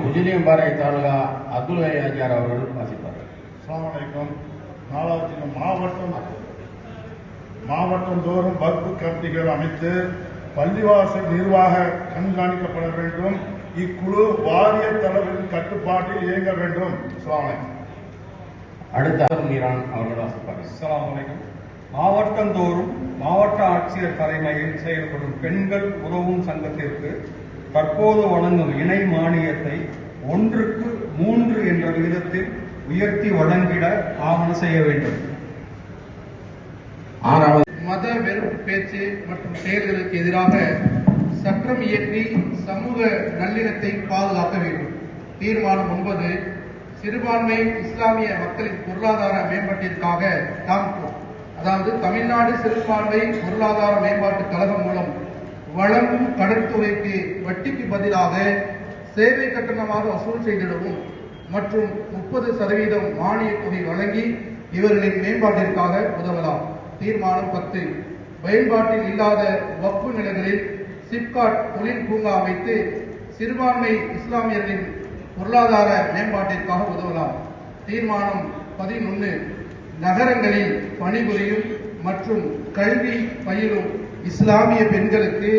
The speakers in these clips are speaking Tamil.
உஜிலியம்பாறை தாலுகா அப்துல் ஹயாஜியார் அவர்கள் வாசிப்பார்கள். அஸ்ஸலாமு அலைக்கும். மாவட்டம் தோறும் வக்ஃப் கமிட்டிகள் அமைத்து பள்ளிவாசல் நிர்வாக கண்காணிக்கப்பட வேண்டும். இக்குழு வாரிய தலைவரின் கட்டுப்பாட்டில் இயங்க வேண்டும். அஸ்ஸலாமு அலைக்கும். அடுத்த மீரான் அவர்கள் வாசிப்பார்கள். அஸ்ஸலாமு அலைக்கும். மாவட்டந்தோறும் மாவட்ட ஆட்சியர் தலைமையில் செயல்படும் பெண்கள் உதவும் சங்கத்திற்கு தற்போது வழங்கும் இணை மானியத்தை 1:3 என்ற விகிதத்தில் உயர்த்தி வழங்கிட ஆவண செய்ய வேண்டும். மத வெறுப்பு பேச்சு மற்றும் செயல்களுக்கு எதிராக சட்டம் இயற்றி சமூக நல்லிணத்தை பாதுகாக்க வேண்டும். தீர்மானம் 9, சிறுபான்மை இஸ்லாமிய மக்களின் பொருளாதார மேம்பாட்டிற்காக டாம்கோ, அதாவது தமிழ்நாடு சிறுபான்மை பொருளாதார மேம்பாட்டு கழகம் மூலம் வழங்கும் கடற்தொகைக்கு வட்டிக்கு பதிலாக சேவை கட்டணமாக வசூல் செய்திடவும் மற்றும் 30% மானிய தொகை வழங்கி இவர்களின் மேம்பாட்டிற்காக உதவலாம். தீர்மானம் 10, பயன்பாட்டில் இல்லாத வக்ஃபு நிலங்களில் சிப்காட் தொழில் பூங்கா அமைத்து சிறுபான்மை இஸ்லாமியர்களின் பொருளாதார மேம்பாட்டிற்காக உதவலாம். தீர்மானம் 11, நகரங்களில் பணிபுரியும் மற்றும் கல்வி பயிலும் இஸ்லாமிய பெண்களுக்கு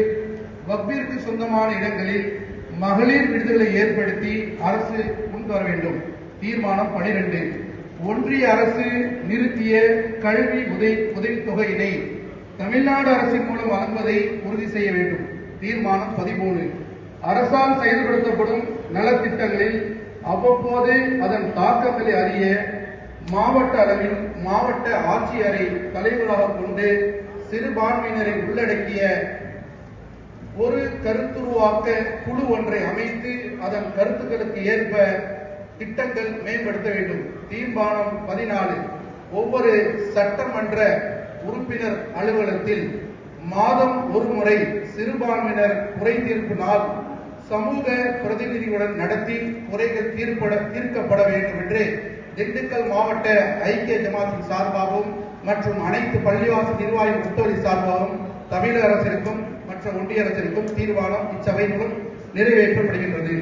வக்ஃபிற்கு சொந்தமான இடங்களில் மகளிர் விடுதலை ஏற்படுத்தி அரசு முன்வர வேண்டும். தீர்மானம் 12, ஒன்றிய அரசு நிறுத்திய கல்வி உதவித்தொகையினை தமிழ்நாடு அரசின் மூலம் வழங்குவதை உறுதி செய்ய வேண்டும். தீர்மானம் 13, அரசால் செயல்படுத்தப்படும் நலத்திட்டங்களில் அவ்வப்போது அதன் தாக்கங்களை அறிய மாவட்ட அளவில் மாவட்ட ஆட்சியரை தலைவராக கொண்டு சிறுபான்மையினரை உள்ளடக்கிய ஒரு கருத்துருவாக்க குழு ஒன்றை அமைத்து அதன் கருத்துக்களுக்கு ஏற்ப திட்டங்கள் மேம்படுத்த வேண்டும். தீர்மானம் 14, ஒவ்வொரு சட்டமன்ற உறுப்பினர் அலுவலகத்தில் மாதம் ஒரு முறை சிறுபான்மையினர் குறைதீர்ப்பு நாள் சமூக பிரதிநிதிகளுடன் நடத்தி குறைகள் தீர்க்கப்பட வேண்டும் என்று திண்டுக்கல் மாவட்ட ஐக்கிய ஜமாத்தின் சார்பாகவும் மற்றும் அனைத்து பள்ளிவாசல் நிர்வாக கூட்டணி சார்பாகவும் தமிழக அரசிற்கும் மற்ற ஒன்றிய அரசிற்கும் தீர்மானம் இச்சபை மூலம் நிறைவேற்றப்படுகின்றது.